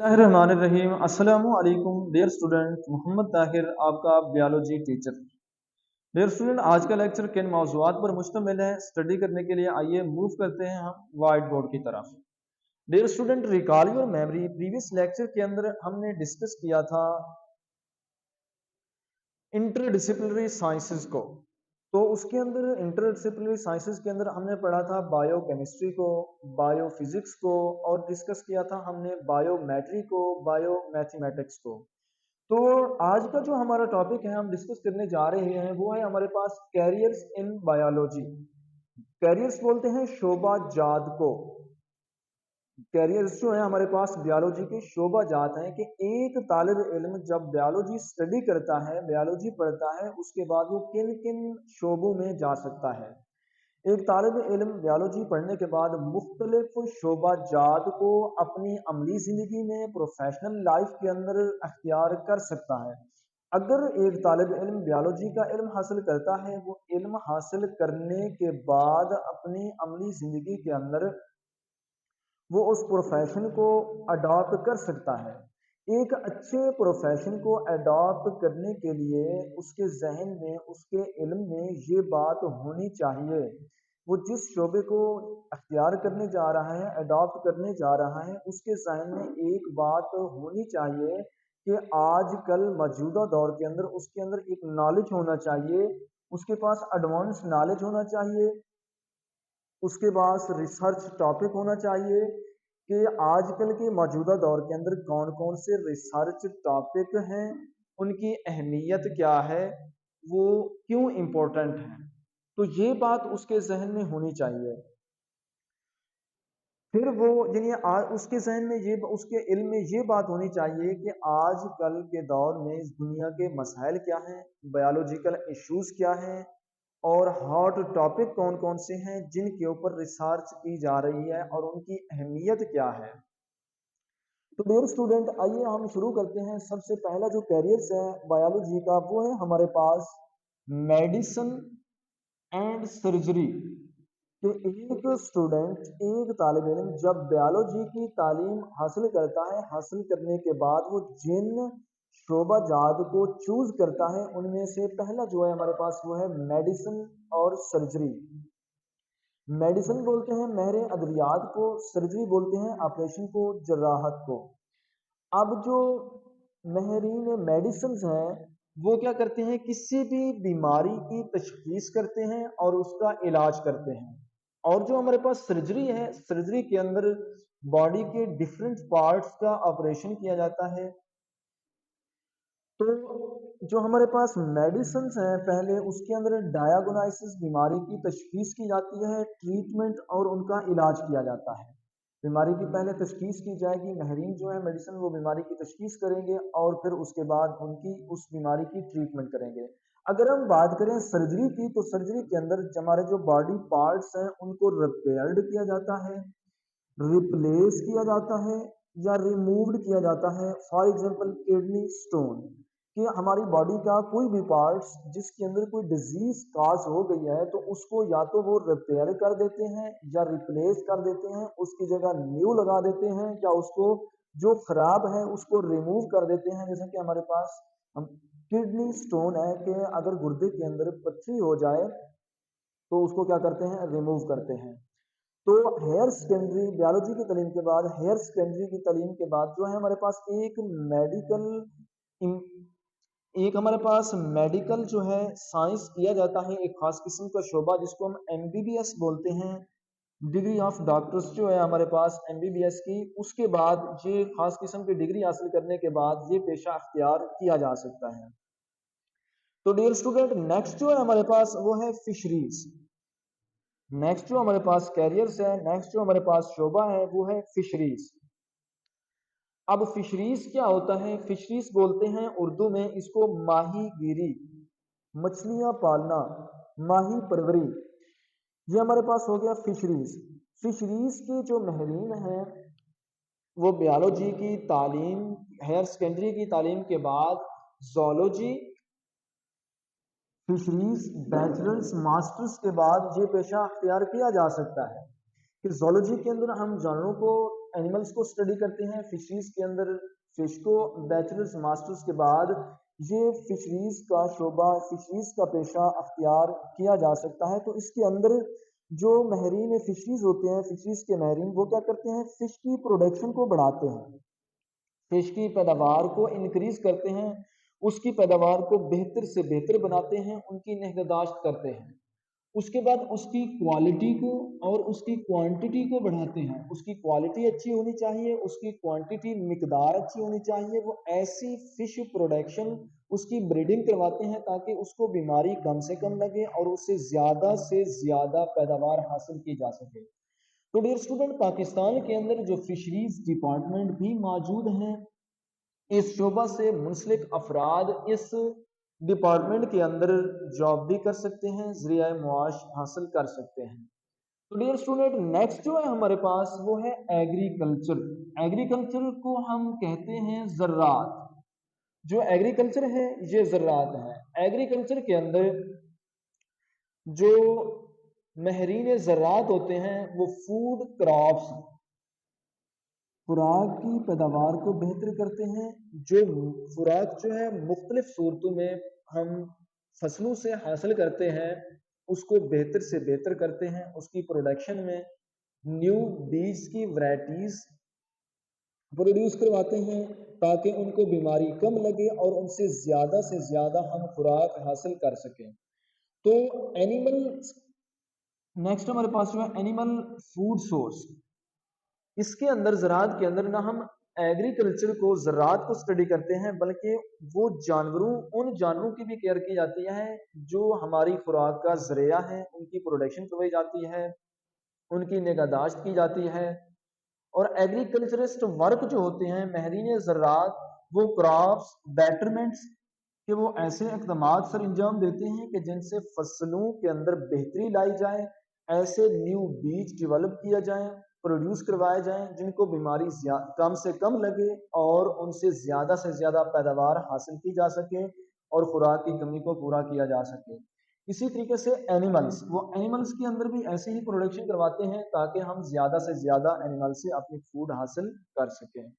बिस्मिल्लाहिर्रहमानिर्रहीम। अस्सलामु अलैकुम डियर स्टूडेंट, मोहम्मद ताहिर आपका बायोलॉजी टीचर। डियर स्टूडेंट, आज का लेक्चर किन मौज़ूआत पर मुश्तमिल है स्टडी करने के लिए आइए मूव करते हैं हम वाइट बोर्ड की तरफ। Dear student, recall your memory, previous lecture के अंदर हमने डिस्कस किया था इंटरडिसिप्लिनरी साइंसेस को। तो उसके अंदर इंटरडिसिप्लिनरी साइंसेस के अंदर हमने पढ़ा था बायो केमिस्ट्री को, बायो फिजिक्स को, और डिस्कस किया था हमने बायोमेट्री को, बायो मैथमेटिक्स को। तो आज का जो हमारा टॉपिक है हम डिस्कस करने जा रहे हैं वो है हमारे पास कैरियर्स इन बायोलॉजी। कैरियर्स बोलते हैं शोबा जात को। कैरियर्स जो है हमारे पास बायोलॉजी के शोबा जात हैं कि एक तालिब इल्म जब बायोलॉजी स्टडी करता है, बायोलॉजी पढ़ता है, उसके बाद वो किन किन शोबों में जा सकता है। एक तालिब इल्म बायोलॉजी पढ़ने के बाद मुख्तलिफ शोबा जात को अपनी अमली ज़िंदगी में, प्रोफेशनल लाइफ के अंदर अख्तियार कर सकता है। अगर एक तालिब इल्म बायोलॉजी का इल्म हासिल करता है, वो इल्म हासिल करने के बाद अपनी अमली ज़िंदगी के अंदर वो उस प्रोफेशन को अडॉप्ट कर सकता है। एक अच्छे प्रोफेशन को अडॉप्ट करने के लिए उसके जहन में, उसके इल्म में ये बात होनी चाहिए, वो जिस शोबे को अख्तियार करने जा रहा है, अडॉप्ट करने जा रहा है, उसके जहन में एक बात होनी चाहिए कि आजकल मौजूदा दौर के अंदर उसके अंदर एक नॉलेज होना चाहिए, उसके पास एडवांस नॉलेज होना चाहिए, उसके पास रिसर्च टॉपिक होना चाहिए कि आजकल के मौजूदा दौर के अंदर कौन कौन से रिसर्च टॉपिक हैं, उनकी अहमियत क्या है, वो क्यों इम्पोर्टेंट हैं। तो ये बात उसके जहन में होनी चाहिए। फिर वो यानी उसके जहन में ये, उसके इल्म में ये बात होनी चाहिए कि आजकल के दौर में इस दुनिया के मसाइल क्या हैं, बायोलॉजिकल इश्यूज क्या हैं, और हॉट टॉपिक कौन कौन से हैं जिनके ऊपर रिसर्च की जा रही है और उनकी अहमियत क्या है। तो डियर स्टूडेंट, आइए हम शुरू करते हैं। सबसे पहला जो कैरियर्स है बायोलॉजी का वो है हमारे पास मेडिसिन एंड सर्जरी। कि एक स्टूडेंट, एक तालिब इल्म जब बायोलॉजी की तालीम हासिल करता है, हासिल करने के बाद वो जिन शोबा जात को चूज करता है उनमें से पहला जो है हमारे पास वो है मेडिसिन और सर्जरी। मेडिसिन बोलते हैं महरे अद्वियात को, सर्जरी बोलते हैं ऑपरेशन को, जराहत को। अब जो महरीन मेडिसिन हैं वो क्या करते हैं, किसी भी बीमारी की तशखीस करते हैं और उसका इलाज करते हैं। और जो हमारे पास सर्जरी है, सर्जरी के अंदर बॉडी के डिफरेंट पार्ट्स का ऑपरेशन किया जाता है। तो जो हमारे पास मेडिसिन हैं, पहले उसके अंदर डायग्नोसिस, बीमारी की तशखीस की जाती है, ट्रीटमेंट और उनका इलाज किया जाता है। बीमारी की पहले तशखीस की जाएगी, महरीन जो है मेडिसिन वो बीमारी की तशखीस करेंगे और फिर उसके बाद उनकी उस बीमारी की ट्रीटमेंट करेंगे। अगर हम बात करें सर्जरी की, तो सर्जरी के अंदर हमारे जो बॉडी पार्ट्स हैं उनको रिपेयर्ड किया जाता है, रिप्लेस किया जाता है या रिमूव्ड किया जाता है। फॉर एग्जांपल किडनी स्टोन, कि हमारी बॉडी का कोई भी पार्ट्स जिसके अंदर कोई डिजीज काज हो गई है तो उसको या तो वो रिपेयर कर देते हैं या रिप्लेस कर देते हैं, उसकी जगह न्यू लगा देते हैं, या उसको जो खराब है उसको रिमूव कर देते हैं। जैसे कि हमारे पास हम किडनी स्टोन है कि अगर गुर्दे के अंदर पथरी हो जाए तो उसको क्या करते हैं, रिमूव करते हैं। तो हायर सेकेंडरी बायोलॉजी की तालीम के बाद, हायर सेकेंडरी की तालीम के बाद जो है हमारे पास एक मेडिकल, एक हमारे पास मेडिकल जो है साइंस किया जाता है, एक खास किस्म का शोबा जिसको हम एमबीबीएस बोलते हैं। डिग्री ऑफ डॉक्टर्स जो है हमारे पास एमबीबीएस की, उसके बाद ये खास किस्म की डिग्री हासिल करने के बाद ये पेशा अख्तियार किया जा सकता है। तो डियर स्टूडेंट, नेक्स्ट जो है हमारे पास वो है फिशरीज। नेक्स्ट जो हमारे पास कैरियर्स है, नेक्स्ट जो हमारे पास शोबा है वो है फिशरीज। अब फिशरीज क्या होता है, फिशरीज बोलते हैं उर्दू में इसको माही गिरी, मछलियां पालना, माही परवरी। ये हमारे पास हो गया फिशरीज। फिशरीज के जो महरीन हैं वो बायोलॉजी की तालीम, हायर सेकेंडरी की तालीम के बाद जोलॉजी, फिशरीज, बैचलर्स, मास्टर्स के बाद ये पेशा अख्तियार किया जा सकता है। कि जोलॉजी के अंदर हम जानवरों को एनिमल्स को स्टडी करते हैं फिशरीज के अंदर। फिश को बैचलर्स मास्टर्स के बाद ये फिशरीज का शोबा, फिशरीज का पेशा अख्तियार किया जा सकता है। तो इसके अंदर जो माहिरीन फिशरीज होते हैं, फिशरीज के माहिरीन, वो क्या करते हैं, फिश की प्रोडक्शन को बढ़ाते हैं, फिश की पैदावार को इंक्रीज करते हैं, उसकी पैदावार को बेहतर से बेहतर बनाते हैं, उनकी निगहदाश्त करते हैं। उसके बाद उसकी क्वालिटी को और उसकी क्वांटिटी को बढ़ाते हैं। उसकी क्वालिटी अच्छी होनी चाहिए, उसकी क्वांटिटी मिकदार अच्छी होनी चाहिए। वो ऐसी फिश प्रोडक्शन, उसकी ब्रीडिंग करवाते हैं ताकि उसको बीमारी कम से कम लगे और उससे ज़्यादा पैदावार हासिल की जा सके। तो डियर स्टूडेंट, पाकिस्तान के अंदर जो फिशरीज डिपार्टमेंट भी मौजूद हैं, इस शोबा से मुंसलिक अफराद इस डिपार्टमेंट के अंदर जॉब भी कर सकते हैं, ज़रिया मुआश हासिल कर सकते हैं। तो डियर स्टूडेंट, नेक्स्ट जो है हमारे पास वो है एग्रीकल्चर। एग्रीकल्चर को हम कहते हैं ज़राअत। जो एग्रीकल्चर है ये ज़राअत है। एग्रीकल्चर के अंदर जो माहिरीन ज़राअत होते हैं वो फूड क्रॉप्स, खुराक की पैदावार को बेहतर करते हैं। जो खुराक जो है मुख्तलिफ सूरतों में हम फसलों से हासिल करते हैं, उसको बेहतर से बेहतर करते हैं। उसकी प्रोडक्शन में न्यू बीज की वैरायटीज प्रोड्यूस करवाते हैं ताकि उनको बीमारी कम लगे और उनसे ज़्यादा हम खुराक हासिल कर सकें। तो एनिमल, नेक्स्ट हमारे पास जो है एनिमल फूड सोर्स। इसके अंदर ज़राअत के अंदर ना हम एग्रीकल्चर को, ज़राअत को स्टडी करते हैं, बल्कि वो जानवरों, उन जानवरों की भी केयर की जाती है जो हमारी खुराक का ज़रिया है, उनकी प्रोडक्शन करवाई जाती है, उनकी निगहदाश्त की जाती है। और एग्रीकल्चरिस्ट वर्क जो होते हैं, माहिरीन ज़राअत, वो क्रॉप्स बेटरमेंट्स कि वो ऐसे इक़दामात सर अंजाम देते हैं कि जिनसे फसलों के अंदर बेहतरी लाई जाए, ऐसे न्यू बीज डेवलप किया जाए, प्रोड्यूस करवाए जाएं जिनको बीमारी कम से कम लगे और उनसे से ज़्यादा पैदावार हासिल की जा सके और खुराक की कमी को पूरा किया जा सके। इसी तरीके से एनिमल्स, वो एनिमल्स के अंदर भी ऐसे ही प्रोडक्शन करवाते हैं ताकि हम ज़्यादा से ज़्यादा एनिमल से अपनी फूड हासिल कर सकें।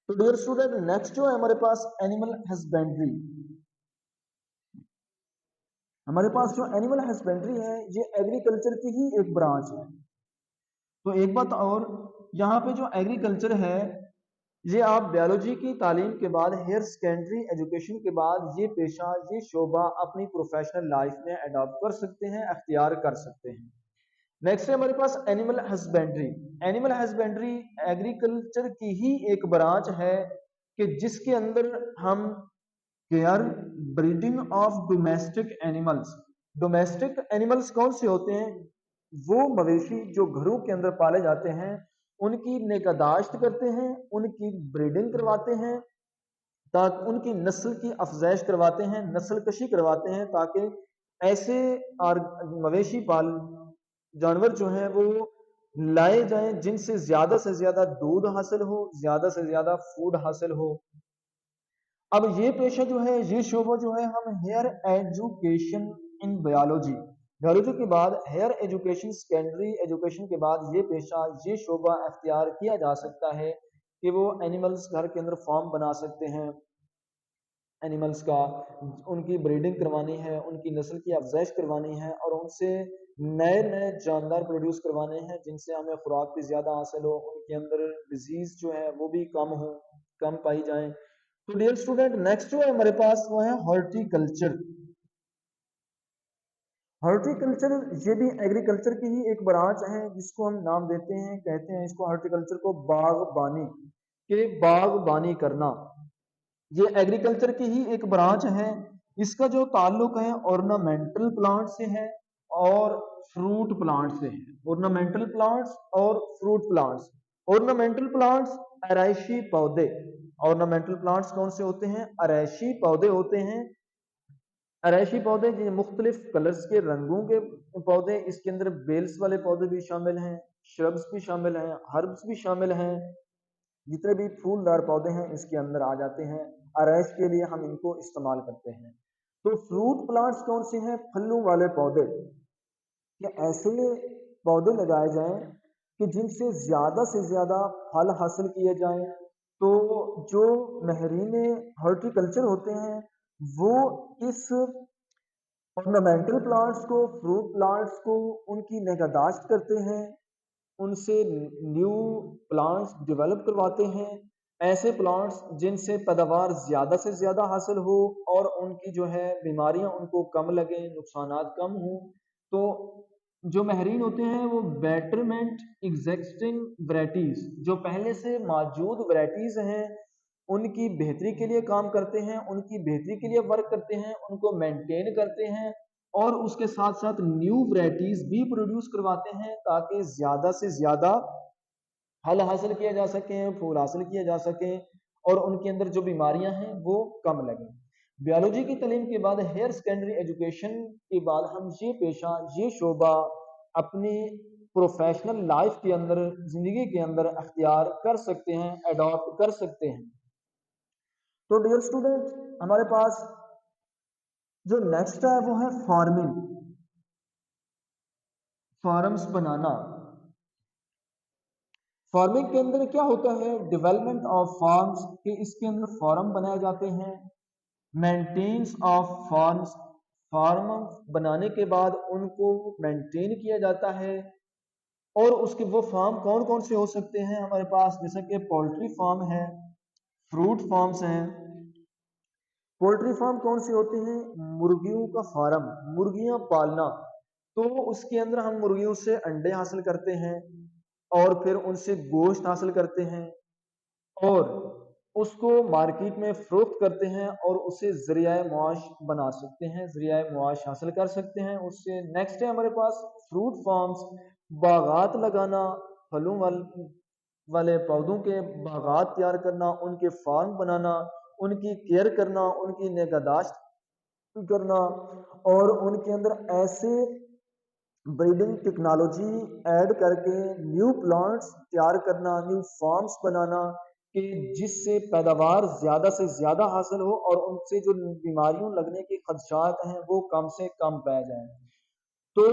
तो डियर स्टूडेंट, नेक्स्ट जो है हमारे पास एनिमल हस्बेंड्री। हमारे पास जो एनिमल हस्बेंड्री है ये एग्रीकल्चर की ही एक ब्रांच है। तो एक बात और, यहाँ पे जो एग्रीकल्चर है ये आप बायोलॉजी की तालीम के बाद, हायर सेकेंडरी एजुकेशन के बाद ये पेशा, ये शोबा अपनी प्रोफेशनल लाइफ में अडॉप्ट कर सकते हैं, अख्तियार कर सकते हैं। नेक्स्ट है हमारे पास animal husbandry. Animal husbandry agriculture की ही एक ब्रांच है कि जिसके अंदर हम care, breeding of domestic animals. Domestic animals कौन से होते हैं? वो मवेशी जो घरों के अंदर पाले जाते हैं, उनकी निगहदाश्त करते हैं, उनकी ब्रीडिंग करवाते हैं, ताकि उनकी नस्ल की अफजाइश करवाते हैं, नस्ल कशी करवाते हैं, ताकि ऐसे मवेशी पाल जानवर जो हैं वो लाए जाएं जिनसे से ज्यादा दूध हासिल हो, ज्यादा से ज्यादा फूड हासिल हो। अब ये पेशा जो है, ये शोबा जो है, हम higher education in biology, biology के बाद हेयर एजुकेशन, सेकेंडरी एजुकेशन के बाद ये पेशा, ये शोबा अख्तियार किया जा सकता है कि वो एनिमल्स घर के अंदर फार्म बना सकते हैं एनिमल्स का, उनकी ब्रीडिंग करवानी है, उनकी नस्ल की अफजाइश करवानी है और उनसे नए नए जानदार प्रोड्यूस करवाने हैं जिनसे हमें खुराक भी ज़्यादा हासिल हो, उनके अंदर डिजीज़ जो है वो भी कम हो, कम पाई जाए। तो डियर स्टूडेंट, नेक्स्ट जो है हमारे पास वो है हॉर्टिकल्चर। हॉर्टिकल्चर ये भी एग्रीकल्चर की ही एक ब्रांच है जिसको हम नाम देते हैं, कहते हैं इसको हॉर्टिकल्चर को बागबानी, के बागबानी करना। ये एग्रीकल्चर की ही एक ब्रांच है। इसका जो ताल्लुक है ऑर्नामेंटल प्लांट से है और फ्रूट प्लांट से है। ऑर्नामेंटल प्लांट्स और फ्रूट प्लांट्स। ऑर्नामेंटल प्लांट्स अराइशी पौधे। ऑर्नामेंटल प्लांट्स कौन से होते हैं? अराइशी पौधे होते हैं। अराइशी पौधे जो मुख्तलिफ कलर्स के, रंगों के पौधे, इसके अंदर बेल्स वाले पौधे भी शामिल हैं, श्रब्स भी शामिल हैं, हर्ब्स भी शामिल हैं, जितने भी फूलदार पौधे हैं इसके अंदर आ जाते हैं। आरएस के लिए हम इनको इस्तेमाल करते हैं। तो फ्रूट प्लांट्स कौन से हैं? फलों वाले पौधे। कि ऐसे पौधे लगाए जाएं کہ جن سے زیادہ پھل حاصل کیے جائیں. تو جو ماہرین ہارٹیکلچر ہوتے ہیں وہ اس ornamental پلانٹس کو، فروٹ پلانٹس کو، ان کی نگہداشت کرتے ہیں، ان سے نیو پلانٹس ڈیولپ کرواتے ہیں، ایسے پلانٹس جن سے پیداوار زیادہ سے زیادہ حاصل ہو اور ان کی جو ہے بیماریاں ان کو کم لگیں، نقصانات کم ہوں. تو جو ماہرین ہوتے ہیں وہ بیٹرمنٹ ایگزسٹنگ ورائٹیز، جو پہلے سے موجود ورائٹیز ہیں ان کی بہتری کے لیے کام کرتے ہیں، ان کی بہتری کے لیے ورک کرتے ہیں، ان کو مینٹین کرتے ہیں اور اس کے ساتھ ساتھ نیو ورائٹیز بھی پروڈیوس کرواتے ہیں تاکہ زیادہ سے زیادہ پھل حاصل کیا جا سکیں، پھول حاصل کیا جا سکیں اور ان کے اندر جو بیماریاں ہیں وہ کم لگیں. بیالوجی کی تعلیم کے بعد ہائر سیکنڈری ایجوکیشن کے بعد ہم یہ پیشہ، یہ شعبہ اپنی پروفیشنل لائف کے اندر، زندگی کے اندر اختیار کر سکتے ہیں، اڈاپٹ کر سکتے ہیں. تو ڈیئر اسٹوڈنٹ، ہمارے پاس جو نیکسٹ ہے وہ ہے فارمنگ، فارمز بنانا. فارمنگ کے اندر کیا ہوتا ہے؟ ڈیولپمنٹ آف فارمز، کہ اس کے اندر فارم بنائے جاتے ہیں. مینٹینس آف فارمز، فارم بنانے کے بعد ان کو مینٹین کیا جاتا ہے. اور اس کے وہ فارم کون کون سے ہو سکتے ہیں ہمارے پاس؟ جیسا کہ پولٹری فارم ہے، فروٹ فارمز ہیں. پولٹری فارم کون سے ہوتے ہیں؟ مرغیوں کا فارم، مرغیاں پالنا. تو اس کے اندر ہم مرغیوں سے انڈے حاصل کرتے ہیں اور پھر ان سے گوشت حاصل کرتے ہیں اور اس کو مارکیٹ میں فروخت کرتے ہیں اور اسے ذریعہ معاش بنا سکتے ہیں، ذریعہ معاش حاصل کر سکتے ہیں اس سے. نیکسٹ ہے ہمارے پاس فروٹ فارمز، باغات لگانا، پھلوں والے پودوں کے باغات تیار کرنا، ان کے فارم بنانا، ان کی کیئر کرنا، ان کی نگہداشت کرنا اور ان کے اندر ایسے بریڈنگ ٹیکنالوجی ایڈ کر کے نیو پلانٹس تیار کرنا، نیو فارمز بنانا کہ جس سے پیداوار زیادہ سے زیادہ حاصل ہو اور ان سے جو بیماریوں لگنے کے خدشات ہیں وہ کم سے کم پائے جائیں. تو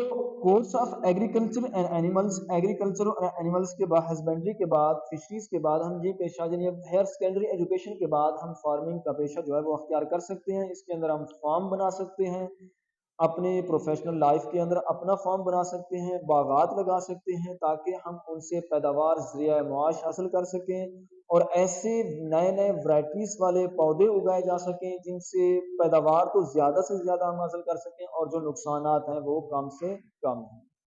course of agriculture and animals, agriculture اور اینیملز کے بعد، ہسبینڈری کے بعد، فشریز کے بعد ہم یہ پیشہ یعنی ہائر سیکنڈری ایجوکیشن کے بعد ہم فارمنگ کا پیشہ جو ہے وہ اختیار کر سکتے ہیں. اس کے اندر ہم فارم بنا سکتے ہیں، اپنے پروفیشنل لائف کے اندر اپنا فارم بنا سکتے ہیں، باغات لگا سکتے ہیں تاکہ ہم ان سے پیداوار، ذریعہ معاش حاصل کر سکیں اور ایسے نئے نئے ورائٹیز والے پودے اگائے جا سکیں جن سے پیداوار تو زیادہ سے زیادہ ہم حاصل کر سکیں اور جو نقصانات ہیں وہ کم سے کم ہیں.